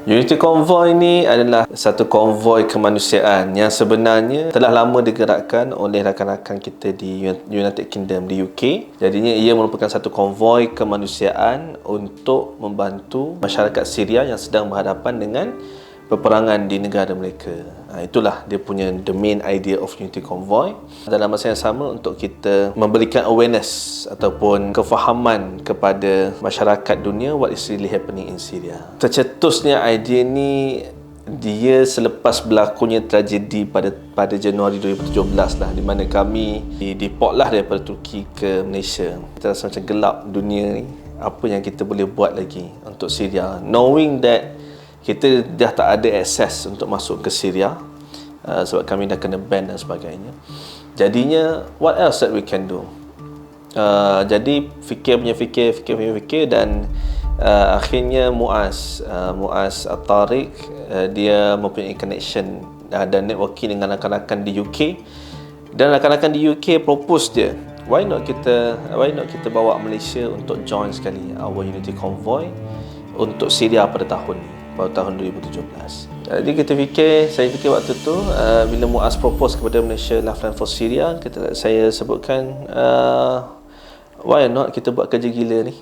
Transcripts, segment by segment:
Unity Convoy ni adalah satu konvoi kemanusiaan yang sebenarnya telah lama digerakkan oleh rakan-rakan kita di United Kingdom, di UK. Jadinya ia merupakan satu konvoi kemanusiaan untuk membantu masyarakat Syria yang sedang berhadapan dengan peperangan di negara mereka. Itulah dia punya the main idea of Unity Convoy. Dalam masa yang sama untuk kita memberikan awareness ataupun kefahaman kepada masyarakat dunia what is really happening in Syria. Tercetusnya idea ni dia selepas berlakunya tragedi pada Januari 2017 lah, di mana kami deport lah daripada Turki ke Malaysia. Kita rasa macam gelap dunia ni, apa yang kita boleh buat lagi untuk Syria, knowing that kita dah tak ada akses untuk masuk ke Syria sebab kami dah kena ban dan sebagainya. Jadinya what else that we can do? Jadi fikir dan akhirnya Muaz Al-Tariq dia mempunyai connection dan networking dengan rakan-rakan di UK, dan rakan-rakan di UK propose dia, why not kita bawa Malaysia untuk join sekali our Unity Convoy untuk Syria pada tahun ni, pada tahun 2017. Jadi saya fikir waktu tu bila Muaz propose kepada Malaysia Lifeline for Syria, saya sebutkan why not kita buat kerja gila ni.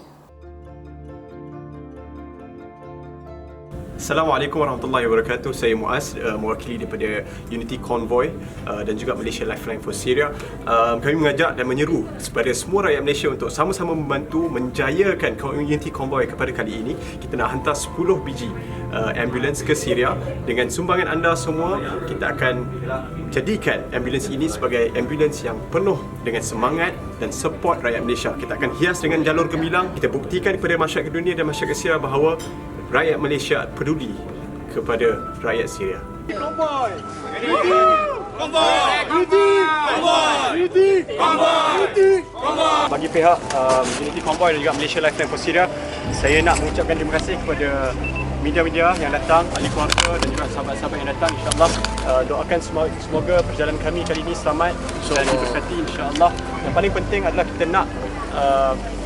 Assalamualaikum warahmatullahi wabarakatuh. Saya Muaz, mewakili daripada Unity Convoy dan juga Malaysia Lifeline for Syria. Kami mengajak dan menyeru kepada semua rakyat Malaysia untuk sama-sama membantu menjayakan Unity Convoy. Kepada kali ini kita nak hantar 10 biji ambulans ke Syria. Dengan sumbangan anda semua, kita akan jadikan ambulans ini sebagai ambulans yang penuh dengan semangat dan support rakyat Malaysia. Kita akan hias dengan jalur gemilang. Kita buktikan kepada masyarakat dunia dan masyarakat Syria bahawa rakyat Malaysia peduli kepada rakyat Syria. Convoy! Convoy! Bagi pihak Unity Convoy dan juga Malaysia Lifeline for Syria, saya nak mengucapkan terima kasih kepada media-media yang datang, ahli keluarga dan juga sahabat-sahabat yang datang. InsyaAllah doakan semoga perjalanan kami kali ini selamat dan diberkati insyaAllah. Yang paling penting adalah kita nak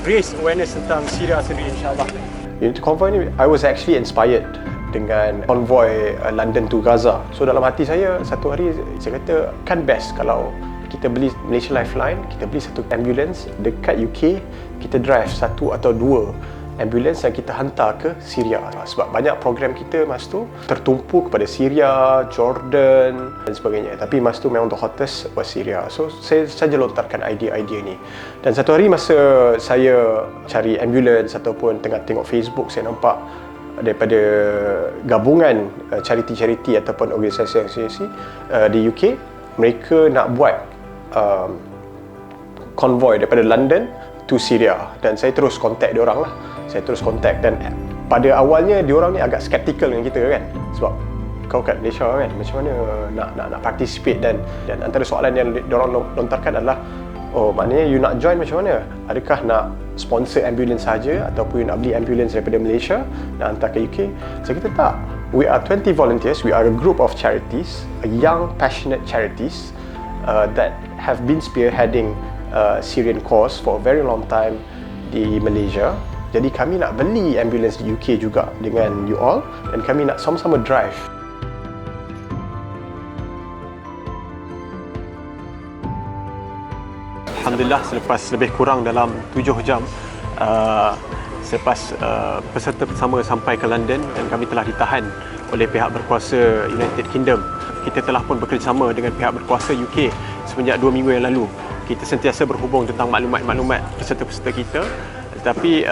raise awareness tentang Syria sendiri insyaAllah. Unity Convoy ni, I was actually inspired dengan convoy London to Gaza. So dalam hati saya, satu hari saya kata kan best kalau kita beli Malaysia Lifeline, kita beli satu ambulance dekat UK, kita drive satu atau dua ambulans yang kita hantar ke Syria. Sebab banyak program kita masa tu tertumpu kepada Syria, Jordan dan sebagainya. Tapi masa tu memang the hottest was Syria. So saya saja lontarkan idea-idea ni. Dan satu hari masa saya cari ambulans ataupun tengah tengok Facebook, saya nampak daripada gabungan charity-charity ataupun organisasi-organisasi di UK, mereka nak buat konvoi daripada London to Syria, dan saya terus contact diorang lah. Saya terus contact, dan pada awalnya diorang ni agak skeptical dengan kita kan, sebab kau kat Malaysia kan, macam mana nak participate, dan antara soalan yang diorang lontarkan adalah, oh maknanya you nak join macam mana? Adakah nak sponsor ambulans saja ataupun you nak beli ambulans daripada Malaysia nak hantar ke UK? Saya kata tak. We are 20 volunteers, we are a group of charities, young passionate charities that have been spearheading Syrian cause for a very long time di Malaysia. Jadi kami nak beli ambulans di UK juga dengan you all, dan kami nak sama-sama drive. Alhamdulillah, selepas lebih kurang dalam 7 jam selepas peserta bersama sampai ke London dan kami telah ditahan oleh pihak berkuasa United Kingdom. Kita telah pun bekerjasama dengan pihak berkuasa UK semenjak 2 minggu yang lalu. Kita sentiasa berhubung tentang maklumat-maklumat peserta-peserta kita. Tetapi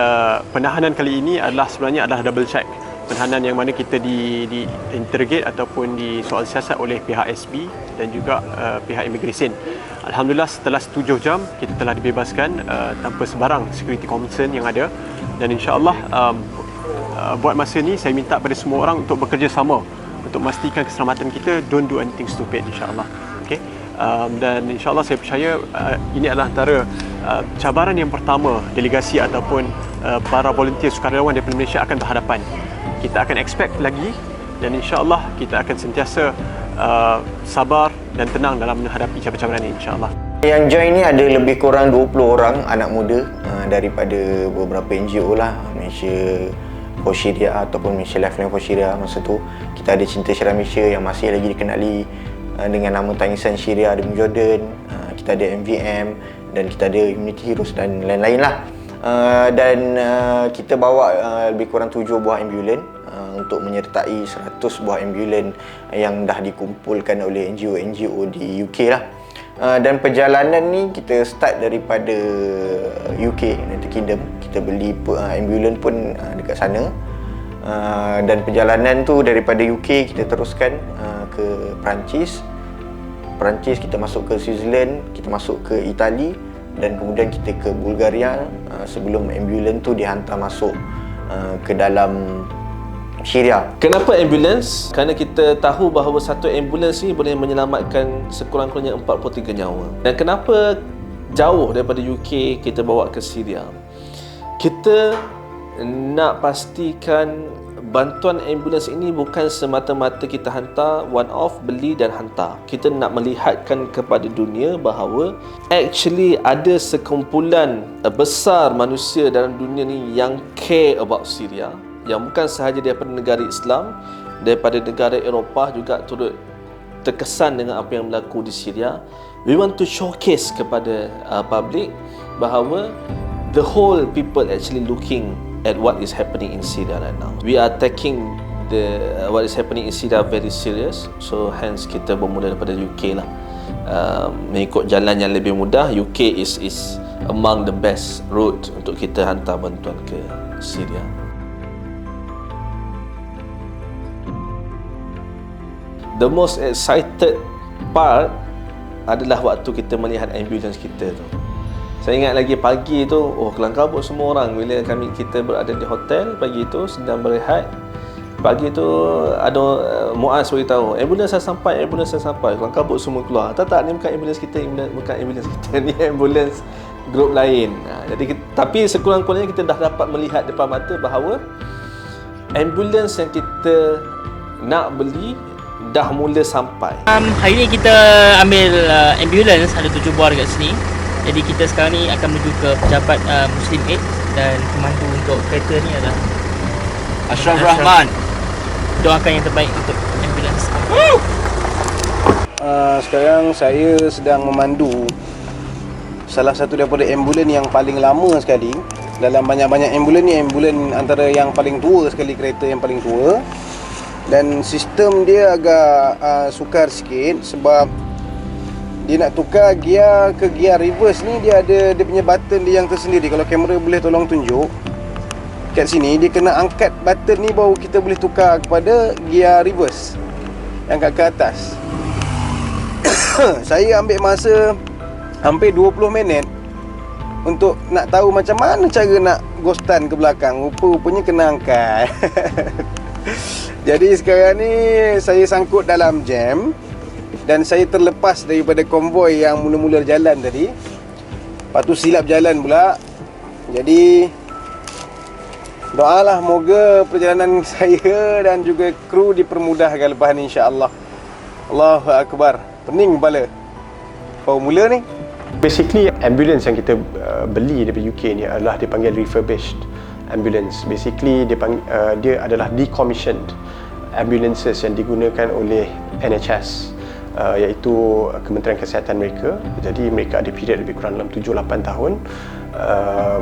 penahanan kali ini sebenarnya adalah double check. Penahanan yang mana kita di interrogate ataupun disoal siasat oleh pihak SB dan juga pihak immigration. Alhamdulillah, setelah 7 jam kita telah dibebaskan tanpa sebarang security concern yang ada, dan insya-Allah buat masa ni saya minta pada semua orang untuk bekerjasama untuk memastikan keselamatan kita. Don't do anything stupid insya-Allah. Okey. Dan insya-Allah saya percaya ini adalah antara cabaran yang pertama delegasi ataupun para volunteer sukarelawan daripada Malaysia akan berhadapan. Kita akan expect lagi dan insya-Allah kita akan sentiasa sabar dan tenang dalam menghadapi cabaran ini, insya-Allah. Yang join ni ada lebih kurang 20 orang anak muda daripada beberapa NGO lah, Malaysia for Syria ataupun Malaysia Lifeline for Syria. Masa tu kita ada Cinta Syariah Malaysia yang masih lagi dikenali dengan nama Tangisan Syria di Jordan, kita ada MVM dan kita ada Unity Heroes dan lain-lain lah. Kita bawa lebih kurang 7 buah ambulan untuk menyertai 100 buah ambulan yang dah dikumpulkan oleh NGO di UK lah. Dan perjalanan ni kita start daripada UK, United Kingdom. Kita beli ambulan pun dekat sana. Dan perjalanan tu daripada UK kita teruskan ke Perancis. Kita masuk ke Switzerland, kita masuk ke Itali dan kemudian kita ke Bulgaria sebelum ambulan tu dihantar masuk ke dalam Syria. Kenapa ambulans? Kerana kita tahu bahawa satu ambulans ni boleh menyelamatkan sekurang-kurangnya 43 nyawa. Dan kenapa jauh daripada UK kita bawa ke Syria? Kita nak pastikan bantuan ambulans ini bukan semata-mata kita hantar one off, beli dan hantar. Kita nak melihatkan kepada dunia bahawa actually ada sekumpulan besar manusia dalam dunia ni yang care about Syria, yang bukan sahaja daripada negara Islam, daripada negara Eropah juga turut terkesan dengan apa yang berlaku di Syria. We want to showcase kepada public bahawa the whole people actually looking at what is happening in Syria right now. We are taking what is happening in Syria very serious. So hence kita bermula daripada UK lah. Mengikut jalan yang lebih mudah, UK is among the best route untuk kita hantar bantuan ke Syria. The most excited part adalah waktu kita melihat ambulans kita tu. Saya ingat lagi pagi tu, kelang kabut semua orang bila kita berada di hotel pagi tu sedang berehat. Pagi tu ada Muaz beritahu, ambulans dah sampai. Kelang kabut semua keluar. Tak, ni bukan ambulans kita, ni ambulans grup lain. Tapi sekurang-kurangnya kita dah dapat melihat depan mata bahawa ambulans yang kita nak beli dah mula sampai. Hari ni kita ambil ambulans, ada 7 buah dekat sini. Jadi kita sekarang ni akan menuju ke pejabat Muslim Aid dan pemandu untuk kereta ni adalah Ashraf Rahman. Doakan yang terbaik untuk ambulans. Sekarang saya sedang memandu salah satu daripada ambulan yang paling lama sekali. Dalam banyak-banyak ambulan ni, ambulan antara yang paling tua sekali, kereta yang paling tua. Dan sistem dia agak sukar sikit sebab dia nak tukar gear ke gear reverse ni, dia ada dia punya button dia yang tersendiri. Kalau kamera boleh tolong tunjuk kat sini, dia kena angkat button ni baru kita boleh tukar kepada gear reverse yang kat ke atas. Saya ambil masa hampir 20 minit untuk nak tahu macam mana cara nak ghostan ke belakang. Rupa-rupanya kena angkat. Jadi sekarang ni saya sangkut dalam jam dan saya terlepas daripada konvoi yang mula-mula jalan tadi. Lepas tu silap jalan pula. Jadi doalah moga perjalanan saya dan juga kru dipermudahkan lepas ni, insya-Allah. Allahu Akbar. Pening kepala. Baru mula ni. Basically, ambulance yang kita beli daripada UK ni adalah dipanggil refurbished ambulance. Basically, dia adalah decommissioned ambulances yang digunakan oleh NHS, iaitu Kementerian Kesihatan mereka. Jadi mereka ada period lebih kurang dalam 7-8 tahun.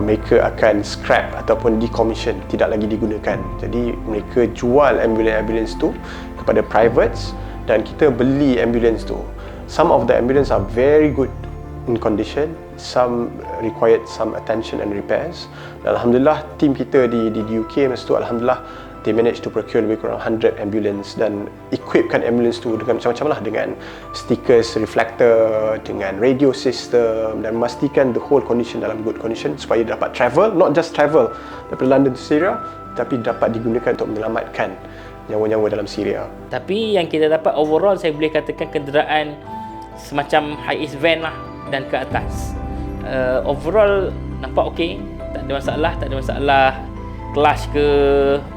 Mereka akan scrap ataupun decommission, tidak lagi digunakan. Jadi mereka jual ambulans tu kepada privates dan kita beli ambulans tu. Some of the ambulance are very good in condition, some required some attention and repairs. Dan alhamdulillah tim kita di UK masa tu, alhamdulillah they managed to procure lebih kurang 100 ambulance dan equipkan ambulance tu dengan macam-macam lah, dengan stickers, reflector, dengan radio system, dan memastikan the whole condition dalam good condition supaya dapat travel, not just travel daripada London to Syria, tapi dapat digunakan untuk menyelamatkan nyawa-nyawa dalam Syria. Tapi yang kita dapat overall, saya boleh katakan kenderaan semacam high-east van lah dan ke atas. Overall nampak okey, tak ada masalah Clutch ke,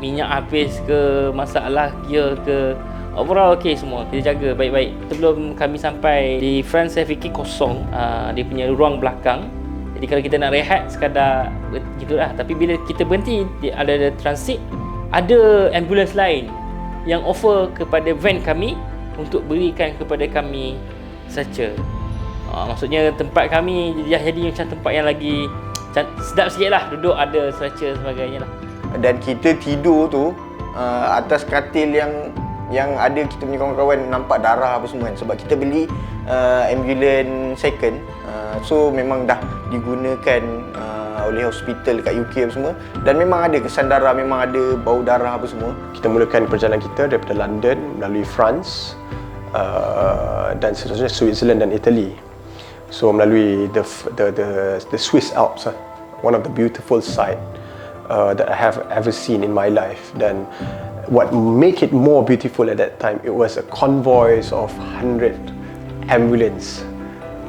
minyak habis ke, masalah gear ke, overall okey semua. Kita jaga baik-baik. Sebelum kami sampai di front, saya fikir kosong dia punya ruang belakang. Jadi kalau kita nak rehat sekadar gitulah. Tapi bila kita berhenti, ada transit, ada ambulans lain yang offer kepada van kami untuk berikan kepada kami stretcher. Maksudnya tempat kami jadi macam tempat yang lagi sedap sikit lah, duduk ada stretcher sebagainya lah. Dan kita tidur tu atas katil yang ada kita punya kawan-kawan nampak darah apa semua kan, sebab kita beli ambulans second, so memang dah digunakan oleh hospital dekat UK apa semua, dan memang ada kesan darah, memang ada bau darah apa semua. Kita mulakan perjalanan kita daripada London melalui France dan seterusnya Switzerland dan Italy. So melalui the Swiss Alps, one of the beautiful sight that I have ever seen in my life. Dan what make it more beautiful at that time, it was a convoy of 100 ambulance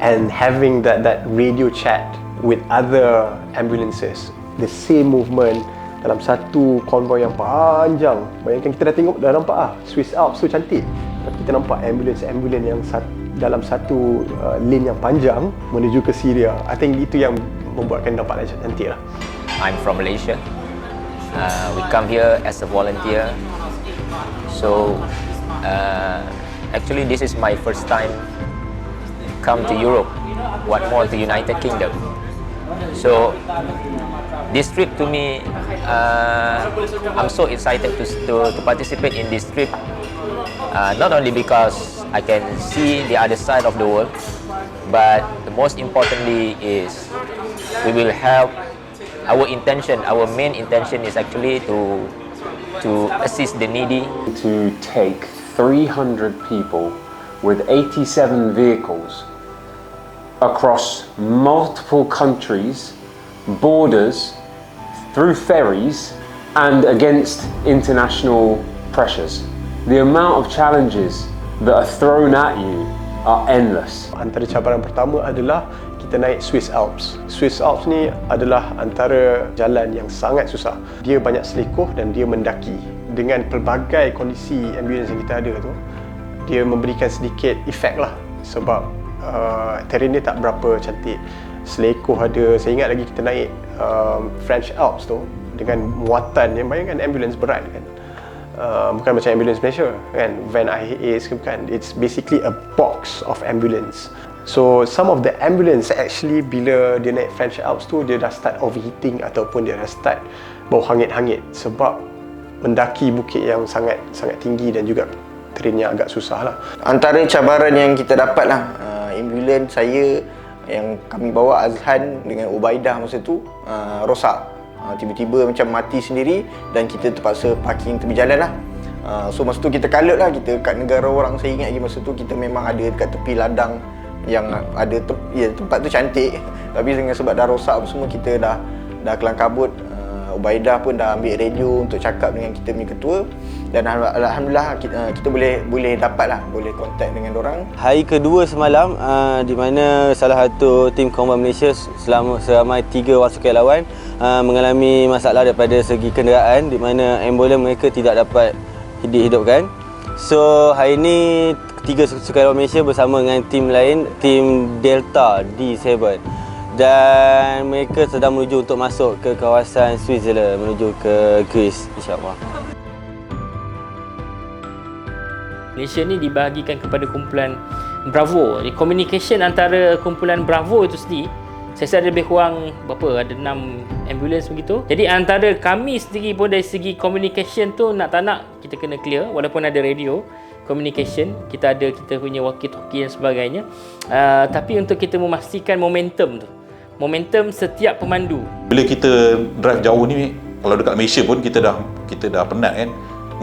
and having that radio chat with other ambulances, the same movement dalam satu konvoi yang panjang. Bayangkan, kita dah tengok, dah nampak Swiss Alps tu cantik, tapi kita nampak ambulans yang dalam satu lane yang panjang menuju ke Syria. I think itu yang membuatkan nampak cantik lah. I'm from Malaysia. We come here as a volunteer. So actually this is my first time come to Europe, what more to United Kingdom. So this trip to me, I'm so excited to participate in this trip. Not only because I can see the other side of the world, but the most importantly is we will help. Our main intention is actually to assist the needy. To take 300 people with 87 vehicles across multiple countries, borders, through ferries, and against international pressures. The amount of challenges that are thrown at you are endless. Antara cabaran pertama adalah kita naik Swiss Alps. Swiss Alps ni adalah antara jalan yang sangat susah. Dia banyak selekoh dan dia mendaki. Dengan pelbagai kondisi ambulans yang kita ada tu, dia memberikan sedikit efek lah, sebab terrain dia tak berapa cantik. Selekoh ada. Saya ingat lagi kita naik French Alps tu dengan muatan yang, bayangkan ambulans berat kan. Bukan macam ambulans Malaysia kan, van IAS kan, it's basically a box of ambulance. So some of the ambulance actually bila dia naik French Alps tu, dia dah start overheating ataupun dia dah start bau hangit-hangit sebab mendaki bukit yang sangat tinggi dan juga terrainnya agak susah lah. Antara cabaran yang kita dapat lah, ambulans saya yang kami bawa, Azhan dengan Ubaidah masa tu rosak. Tiba-tiba macam mati sendiri dan kita terpaksa parking tepi jalan lah. So masa tu kita kalut lah, kita kat negara orang. Saya ingat lagi masa tu kita memang ada dekat tepi ladang yang ada tempat tu cantik, tapi dengan sebab dah rosak apa semua, kita dah kelang kabut. Ubaidah pun dah ambil radio untuk cakap dengan kita punya ketua, dan alhamdulillah kita boleh boleh kontak dengan orang. Hari kedua semalam, di mana salah satu tim konvoi Malaysia seramai 3 wasukan lawan mengalami masalah daripada segi kenderaan, di mana ambulans mereka tidak dapat hidupkan. So hari ini 3 sukarelawan Malaysia bersama dengan tim lain, tim Delta D7, dan mereka sedang menuju untuk masuk ke kawasan Switzerland, menuju ke Greece, insyaAllah. Malaysia ni dibahagikan kepada kumpulan Bravo. Communication antara kumpulan Bravo itu sendiri, saya rasa ada lebih kurang berapa, ada 6 ambulans begitu. Jadi antara kami sendiri pun dari segi communication tu, nak tak nak kita kena clear, walaupun ada radio communication, kita punya walkie-talkie dan sebagainya. Tapi untuk kita memastikan momentum setiap pemandu. Bila kita drive jauh ni, kalau dekat Malaysia pun kita dah penat kan,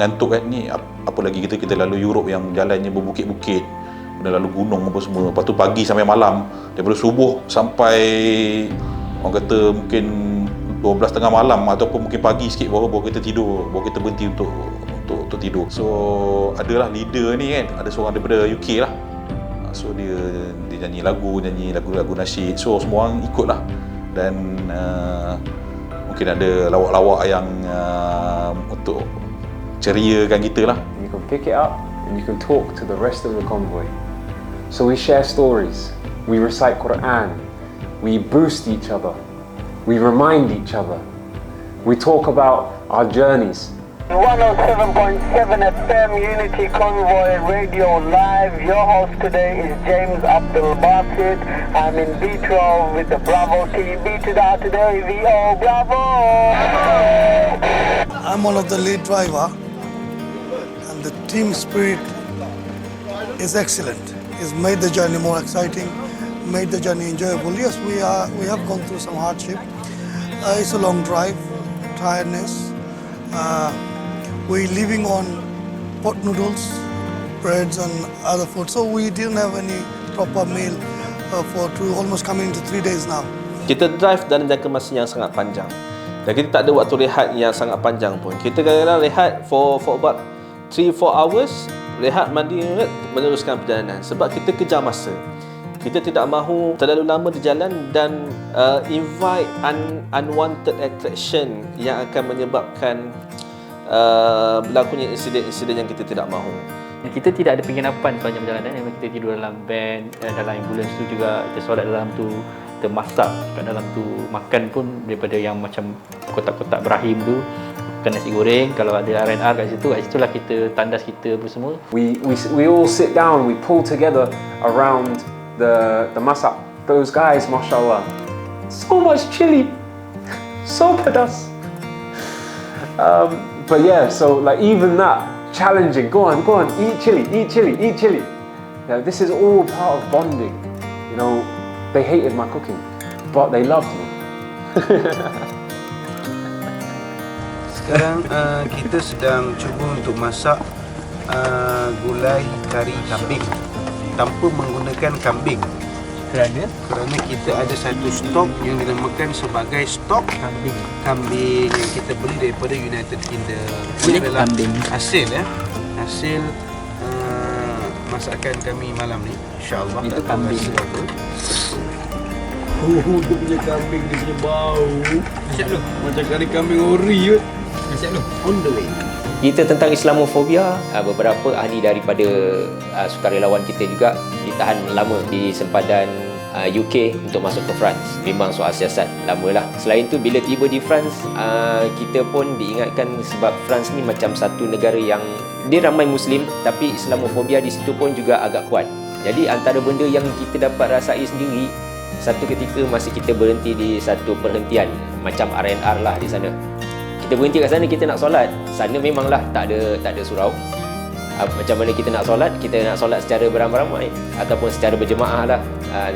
ngantuk kan. Ni apa lagi kita lalu Europe yang jalannya berbukit-bukit, dah lalu gunung apa semua. Lepas tu pagi sampai malam, daripada subuh sampai orang kata mungkin 12:30 malam ataupun mungkin pagi sikit baru kita tidur, baru kita berhenti untuk tidur. So adalah leader ni kan, ada seorang daripada UK lah. So dia nyanyi lagu nasyid. So semua orang ikut lah. Dan mungkin ada lawak-lawak yang untuk ceriakan kita lah. You can pick it up and you can talk to the rest of the convoy. So we share stories, we recite Quran, we boost each other, we remind each other, we talk about our journeys. 107.7 FM Unity Convoy Radio Live. Your host today is James Abdul Basit. I'm in B12 with the Bravo team. B to the today, VO Bravo! I'm one of the lead driver, and the team spirit is excellent. It's made the journey more exciting, made the journey enjoyable. Yes, we have gone through some hardship. It's a long drive, tiredness. We're living on pot noodles, breads and other food. So we didn't have any proper meal for almost coming to 3 days now. Kita drive dalam jangka masa yang sangat panjang. Dan kita tak ada waktu rehat yang sangat panjang pun. Kita kadang-kadang rehat for about 3-4 hours, rehat mandi, meneruskan perjalanan. Sebab kita kejar masa. Kita tidak mahu terlalu lama di jalan dan invite unwanted attraction yang akan menyebabkan berlakunya insiden-insiden yang kita tidak mahu. Kita tidak ada penginapan sepanjang perjalanan. Memang kita tidur dalam van, dalam ambulans tu juga, kita solat dalam tu, kita masak kat dalam tu, makan pun daripada yang macam kotak-kotak Ibrahim tu, makan nasi goreng. Kalau ada R&R kat situlah kita tandas kita apa semua. We all sit down, we pull together around the masak. Those guys, mashallah, so much chili, so pedas. But yeah, so like even that, challenging, go on, eat chili. Yeah, this is all part of bonding. You know, they hated my cooking, but they loved me. Sekarang kita sedang cuba untuk masak gulai kari kambing tanpa menggunakan kambing. Kerana kita ada satu stok yang dinamakan sebagai stok kambing yang kita beli daripada United Kingdom. Ini adalah hasil masakan kami malam ni, insya-Allah. Itu kambing. Dia punya kambing dia punya bau. Macam kari kambing ori je. On the way. Kita tentang Islamofobia, beberapa ahli daripada sukarelawan kita juga ditahan lama di sempadan UK untuk masuk ke France. Memang soal siasat lamalah. Selain tu bila tiba di France, kita pun diingatkan sebab France ni macam satu negara yang dia ramai Muslim tapi Islamofobia di situ pun juga agak kuat. Jadi antara benda yang kita dapat rasai sendiri, satu ketika masa kita berhenti di satu perhentian macam R&R lah di sana. Kita berhenti kat sana, kita nak solat. Sana memanglah tak ada surau. Macam mana kita nak solat secara beramai-ramai ataupun secara berjemaah lah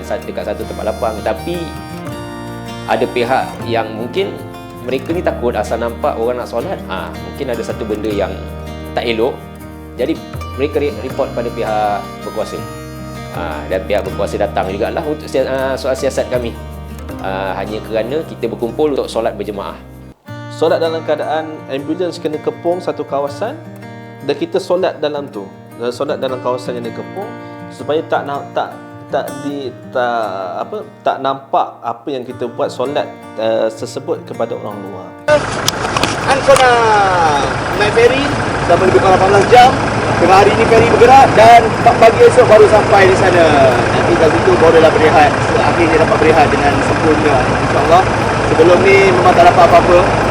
dekat satu tempat lapang. Tapi ada pihak yang mungkin mereka ni takut asal nampak orang nak solat, mungkin ada satu benda yang tak elok. Jadi mereka report pada pihak berkuasa. Dan pihak berkuasa datang jugalah untuk soal siasat kami. Hanya kerana kita berkumpul untuk solat berjemaah. Solat dalam keadaan ambulans kena kepung satu kawasan dan kita solat dalam tu. Solat dalam kawasan yang dikepung supaya tak nampak apa yang kita buat solat tersebut kepada orang luar. Kau nak naik feri selama lebih kurang 18 jam. Tengah hari ini feri bergerak dan 4 pagi esok baru sampai di sana. Nanti kat situ barulah berehat. Akhirnya dapat berehat dengan sempurna, insyaAllah. Sebelum ni memang tak dapat apa-apa.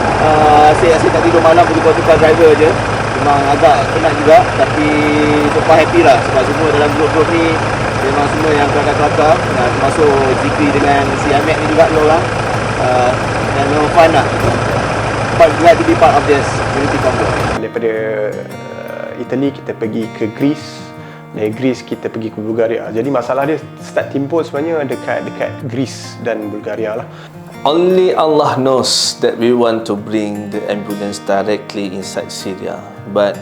Saya tak tidur malam, tukar driver je. Memang agak penat juga, tapi so far happy lah sebab semua dalam grup-grup ni memang semua yang kelakar-kelakar, termasuk Zikri dengan si Ahmed ni juga diorang, dan memang fun lah. But glad to be part of this Unity Convoy. Daripada Italy kita pergi ke Greece, dari Greece kita pergi ke Bulgaria. Jadi masalah dia start timbul sebenarnya dekat Greece dan Bulgaria lah. Only Allah knows that we want to bring the ambulance directly inside Syria. But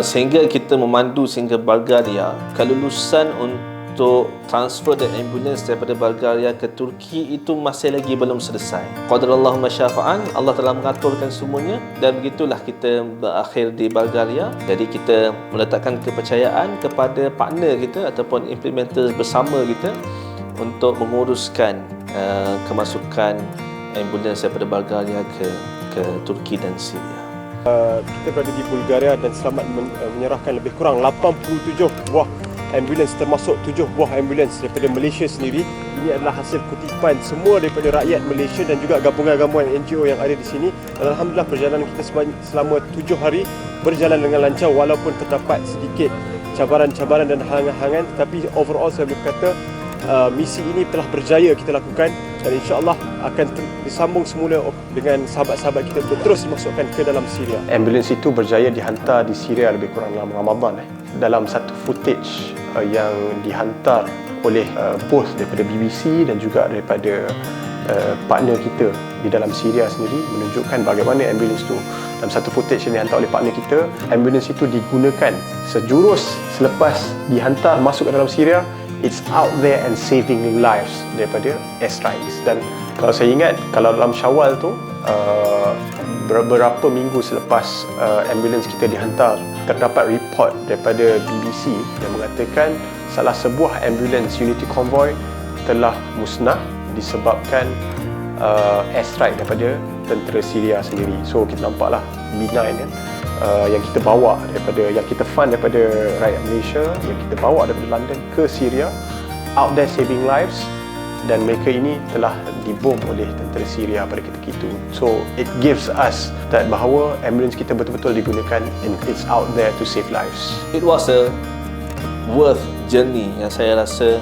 sehingga kita memandu sehingga Bulgaria, kelulusan untuk transfer the ambulance daripada Bulgaria ke Turki itu masih lagi belum selesai. Qadarallahu masyafa'an, Allah telah mengaturkan semuanya dan begitulah kita berakhir di Bulgaria. Jadi kita meletakkan kepercayaan kepada partner kita ataupun implementer bersama kita untuk menguruskan kemasukan ambulans daripada Bulgaria ke Turki dan Syria. Kita berada di Bulgaria dan selamat menyerahkan lebih kurang 87 buah ambulans, termasuk 7 buah ambulans daripada Malaysia sendiri. Ini adalah hasil kutipan semua daripada rakyat Malaysia dan juga gabungan-gabungan NGO yang ada di sini. Dan alhamdulillah perjalanan kita selama 7 hari berjalan dengan lancar walaupun terdapat sedikit cabaran-cabaran dan halangan-halangan, tetapi overall saya boleh kata misi ini telah berjaya kita lakukan dan insya-Allah akan disambung semula dengan sahabat-sahabat kita untuk terus dimasukkan ke dalam Syria. Ambulans itu berjaya dihantar di Syria lebih kurang dalam Ramadan. Dalam satu footage yang dihantar oleh both daripada BBC dan juga daripada partner kita di dalam Syria sendiri menunjukkan bagaimana ambulans itu, dalam satu footage yang dihantar oleh partner kita, ambulans itu digunakan sejurus selepas dihantar masuk ke dalam Syria. It's out there and saving lives daripada airstrikes. Dan kalau saya ingat, kalau dalam Syawal tu beberapa minggu selepas ambulans kita dihantar, terdapat report daripada BBC yang mengatakan salah sebuah ambulans Unity Convoy telah musnah disebabkan airstrike daripada tentera Syria sendiri. So kita nampaklah benign kan, yang kita bawa daripada, yang kita fund daripada rakyat Malaysia, yang kita bawa daripada London ke Syria, out there saving lives, dan mereka ini telah dibom oleh tentera Syria pada ketika itu. So it gives us that bahawa ambulans kita betul-betul digunakan and it's out there to save lives. It was a worth journey yang saya rasa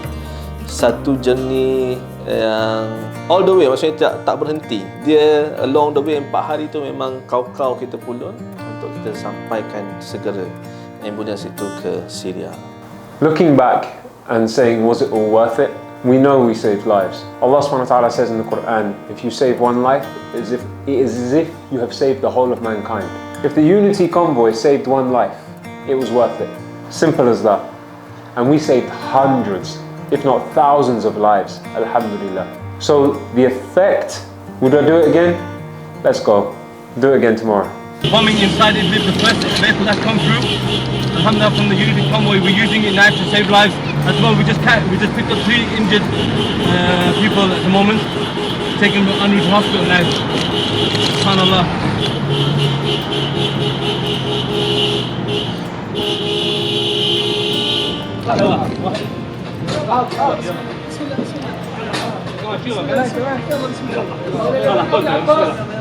satu journey yang all the way, maksudnya tak berhenti. Dia along the way 4 hari tu memang kau-kau kita pulun untuk kita sampaikan segera ambulans itu ke Syria. Looking back and saying, was it all worth it? We know we saved lives. Allah subhanahu wa ta'ala says in the Quran, if you save one life, it is as if you have saved the whole of mankind. If the Unity Convoy saved one life, it was worth it. Simple as that. And we saved hundreds, if not thousands of lives, alhamdulillah. So the effect, would I do it again? Let's go. Do it again tomorrow. Bombing inside Idlib, the first vehicle that come through, alhamdulillah, from the Unity Convoy, we're using it now to save lives. As well, we just picked up 3 injured people at the moment, taking them en route to hospital now. SubhanAllah. Bismillah.